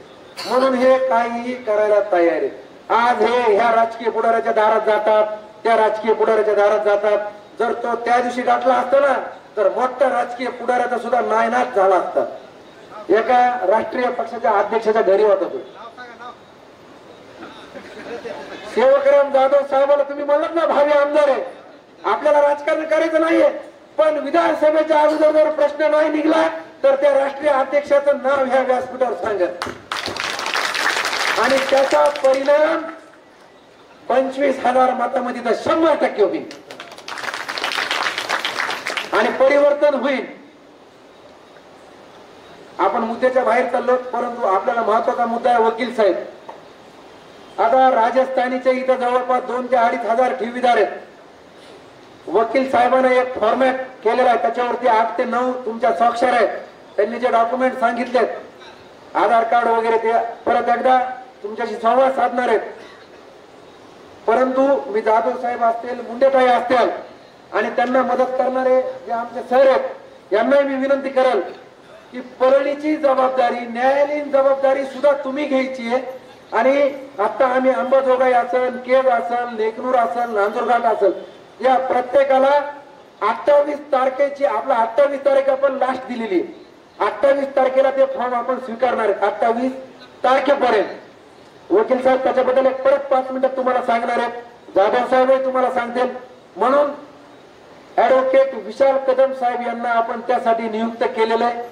म्हणून हे काहीही करायला तयार आहे. आज हे ह्या राजकीय पुढाऱ्याच्या दारात जातात, त्या राजकीय पुढाऱ्याच्या दारात जातात. जर तो त्या दिवशी गाठला असता ना तर मोठ्या राजकीय पुढाऱ्याचा सुद्धा नायनाट झाला असता. एका राष्ट्रीय पक्षाच्या अध्यक्षाच्या घरी होता तो सेवकराम जाधव साहेबांना तुम्ही म्हणलात ना भावी आमदार आहे, आपल्याला राजकारण करायचं नाहीये, पण विधानसभेच्या अगोदर जर प्रश्न नाही निघला तर त्या राष्ट्रीय अध्यक्षाचं नाव ह्या व्यासपीठावर सांगत आणि त्याचा परिणाम 25,000 मतामध्ये तर 100% होईल आणि परिवर्तन होईल. आपण मुद्द्याच्या बाहेर चाललो, परंतु आपल्याला महत्वाचा मुद्दा आहे वकील साहेब. आता राजस्थानीच्या इथं जवळपास 2,000 ते 2,500 ठेवीदार आहेत. वकील साहेबांना एक फॉर्मॅट केलेला आहे, त्याच्यावरती 8 ते 9 तुमच्या स्वाक्षर आहेत. त्यांनी जे डॉक्युमेंट सांगितलेत आधार कार्ड वगैरे ते परत एकदा तुमच्याशी संवाद साधणार आहेत. परंतु मी जाधव साहेब असतील, मुंडेताई असतील आणि त्यांना मदत करणारे जे आमचे सर आहेत यांनाही मी विनंती करेल की परळीची जबाबदारी, न्यायालयीन जबाबदारी सुद्धा तुम्ही घ्यायची आहे. आणि आता आम्ही अंबाजोगाई असेल, केज असेल, लेकनूर असेल, नांदुरघाट असेल, या प्रत्येकाला 28 तारखेची आपला 28 तारीख आपण लास्ट दिलेली आहे. 28 तारखेला ते फॉर्म आपण स्वीकारणार आहे. 28 तारखेपर्यंत वकील साहेब त्याच्याबद्दल एक परत 5 मिनिटात तुम्हाला सांगणार आहेत. जाधव साहेबही तुम्हाला सांगतील. म्हणून ऍडव्होकेट विशाल कदम साहेब यांना आपण त्यासाठी नियुक्त केलेलं आहे.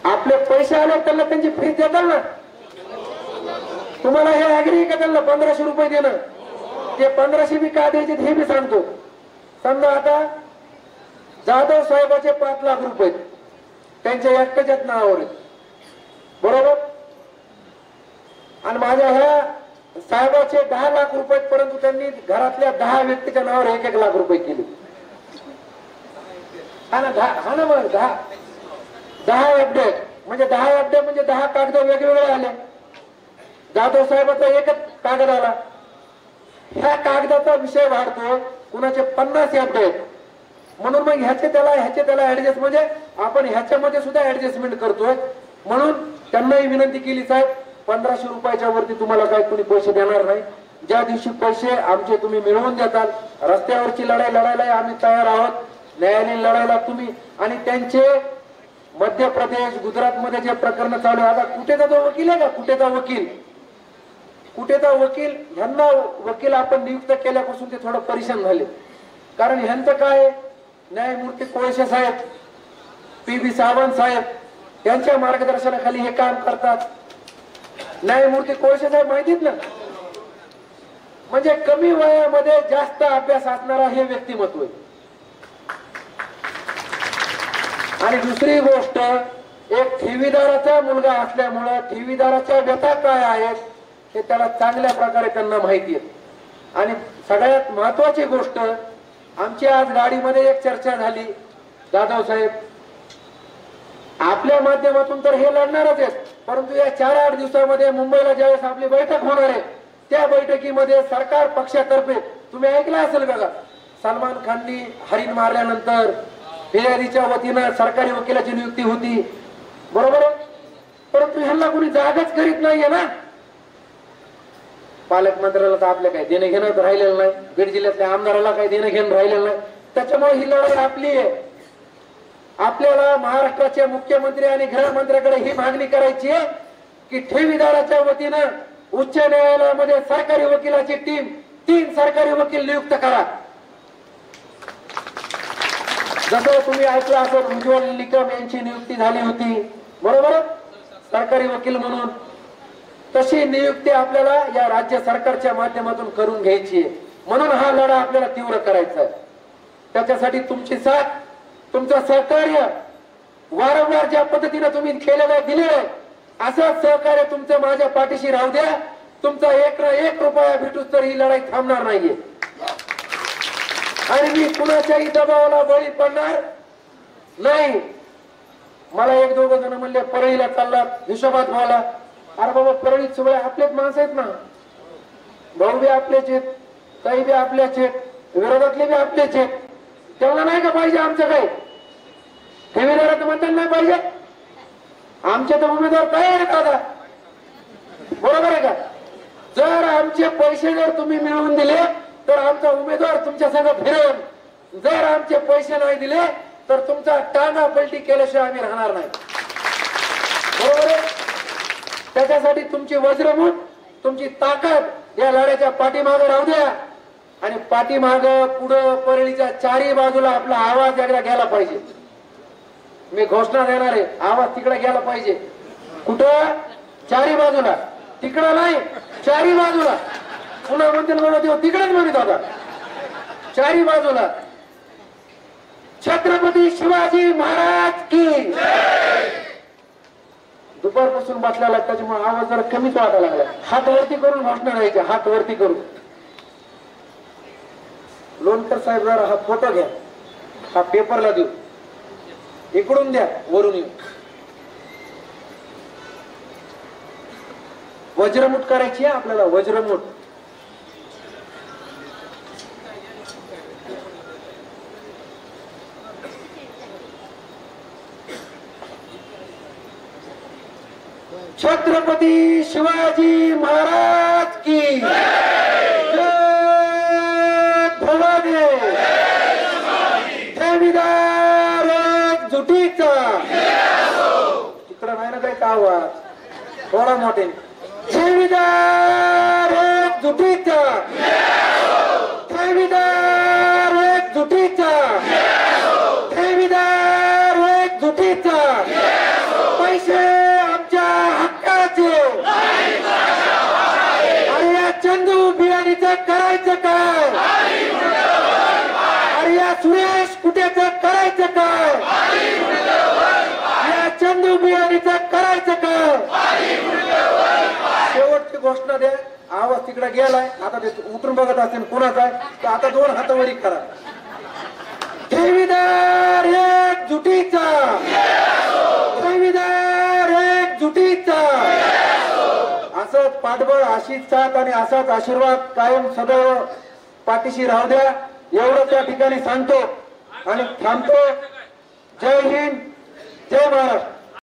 आपले पैसे आले त्यांना त्यांची फीस देताल ना. तुम्हाला हे अग्री का त्यांना 1500 रुपये देणं, ते 1500 बी का द्यायचे हे मी सांगतो. समजा आता जाधव साहेबाचे 5 लाख रुपये त्यांच्या एकट्याच्याच नावावर आहेत, बरोबर, आणि माझ्या ह्या साहेबाचे 10 लाख रुपये, परंतु त्यांनी घरातल्या 10 व्यक्तीच्या नावावर 1-1 लाख रुपये केले. हा ना मग 10 अपडेट म्हणजे 10 अपडेट म्हणजे 10 कागद वेगवेगळे आले. जाधव साहेबाचा एकच कागद आला. ह्या कागदाचा विषय वाढतो, कुणाचे 50 अपडेट, म्हणून मग ह्याचे त्याला ऍडजस्ट म्हणजे आपण ह्याच्यामध्ये सुद्धा ऍडजस्टमेंट करतोय. म्हणून त्यांनाही विनंती केली साहेब 1500 रुपयाच्या वरती तुम्हाला काय कोणी पैसे देणार नाही. ज्या दिवशी पैसे आमचे तुम्ही मिळवून देताल, रस्त्यावरची लढाई लढायला आम्ही तयार आहोत, न्यायालयीन लढायला तुम्ही. आणि त्यांचे मध्य प्रदेश, गुजरात मध्ये जे प्रकरण चालू आहे, आता कुठेचा तो वकील आहे का, कुठेचा वकील ह्यांना वकील आपण नियुक्त केल्यापासून ते थोडं परेशान झाले. कारण ह्यांचं काय, न्यायमूर्ती कोळशे साहेब, PB सावंत साहेब यांच्या मार्गदर्शनाखाली हे काम करतात. न्यायमूर्ती कोळशे साहेब माहितीत ना, म्हणजे कमी वयामध्ये जास्त अभ्यास असणारा हे व्यक्तिमत्व आहे. आणि दुसरी गोष्ट, एक ठेवीदाराचा मुलगा असल्यामुळे ठेवीदाराच्या व्यथा काय आहेत हे त्याला चांगल्या प्रकारे त्यांना माहिती आहे. आणि सगळ्यात महत्वाची गोष्ट, आमची आज गाडीमध्ये एक चर्चा झाली, जाधव साहेब आपल्या माध्यमातून तर हे लढणारच आहेत, परंतु या 4-8 दिवसामध्ये मुंबईला ज्यावेळेस आपली बैठक होणार आहे त्या बैठकीमध्ये सरकार पक्षातर्फे तुम्ही ऐकलं असेल बघा, सलमान खाननी हरिण मारल्यानंतर फिर्यादीच्या वतीनं सरकारी वकिलाची नियुक्ती होती, बरोबर, परंतु ह्यांना कोणी जागाच करीत नाहीये ना. पालकमंत्र्याला तर आपल्या काही देणं घेणं राहिलेलं नाही, बीड जिल्ह्यातल्या आमदाराला काही देणं घेणं राहिलेलं नाही. त्याच्यामुळे ही लढाई आपली आहे. आपल्याला महाराष्ट्राचे मुख्यमंत्री आणि गृहमंत्र्याकडे ही मागणी करायची आहे की ठेवीदाराच्या वतीनं उच्च न्यायालयामध्ये सरकारी वकिलाची टीम 3 सरकारी वकील नियुक्त करा. जसं तुम्ही ऐकलं असेल उज्ज्वल निकम यांची नियुक्ती झाली होती बरोबर सरकारी वकील म्हणून, तशी नियुक्ती आपल्याला या राज्य सरकारच्या माध्यमातून करून घ्यायची आहे. म्हणून हा लढा आपल्याला तीव्र करायचा आहे. त्याच्यासाठी तुमची साथ, तुमचं सहकार्य वारंवार ज्या पद्धतीने तुम्ही केलेलं दिलेलं असं सहकार्य तुमचं माझ्या पाठीशी राहू द्या. तुमचा एक रुपया भेटूच तर ही लढाई थांबणार नाहीये आणि मी कुणाच्याही दबावाला बळी पडणार नाही. मला एक दोघं जण म्हणले परळीला चालला हिशोबात व्हायला. अरे बाबा परळीत सगळे आपलेच माणसं आहेत ना, भाऊ बी आपलेच आहेत, ताई बी आपल्याच आहेत, विरोधातले बी आपलेच आहेत. तेवढं नाही का पाहिजे आमचं काही ठेवीदारात म्हणतात नाही पाहिजे. आमचे तर उमेदवार काय आहे दादा बरोबर आहे का? जर आमचे पैसे जर तुम्ही मिळवून दिले तर आमचा उमेदवार तुमच्या संग फिरवून, जर आमचे पैसे नाही दिले तर तुमचा टांगा पलटी केल्याशिवाय आम्ही राहणार नाही बरोबर आहे. त्याच्यासाठी तुमची वज्रमूठ, तुमची ताकद या लढ्याच्या पाठीमागे राहू द्या आणि पाठीमागं पुढं परळीच्या चारही बाजूला आपला आवाज एकदा गेला पाहिजे. मी घोषणा देणार आहे, आवाज तिकडे गेला पाहिजे. कुठं? चारही बाजूला, तिकडं नाही चारही बाजूला. पुन्हा म्हणतील म्हणून तिकडेच म्हणत होता चारही बाजूला. छत्रपती शिवाजी महाराज की. दुपारपासून बसलेला त्याच्यामुळे आवाज जरा कमीच वाटायला लागला. हात वरती करून घोषणा द्यायची, हात वरती करून. लोणकर साहेब जरा हा फोटो घ्या, हा पेपरला देऊ, इकडून द्या वरून येऊ. वज्रमुठ करायची आहे आपल्याला, वज्रमुठ. छत्रपती शिवाजी महाराज की जय. भवानी ठेवीदार एकजुटीचा. तिकडं नाही ना काही आवाज, थोडा मोठे. ठेवीदार एकजुटीचा, ठेवीदार एकजुटीचा, ठेवीदार एकजुटीचा. पैसे आमच्या हक्काचे. अरे या चंदू बियाणीचं करायचं काय? अरे या सुरेश कुठेचं करायचं काय? या चंदू बियाणीचं करायचं काय? शेवटची घोषणा द्या. आवाज तिकडे गेलाय, आता ते उतरून बघत असेल कोणाचा आहे तर आता दोन हातावरी करा. ठेवीदार एकजुटीचा, ठेवीदार एकजुटीचा. असंच पाठबळ, अशीच साथ आणि असाच आशीर्वाद कायम सदैव पाठीशी राहू द्या एवढं त्या ठिकाणी सांगतो आणि थांबतो. जय हिंद, जय महाराष्ट्र.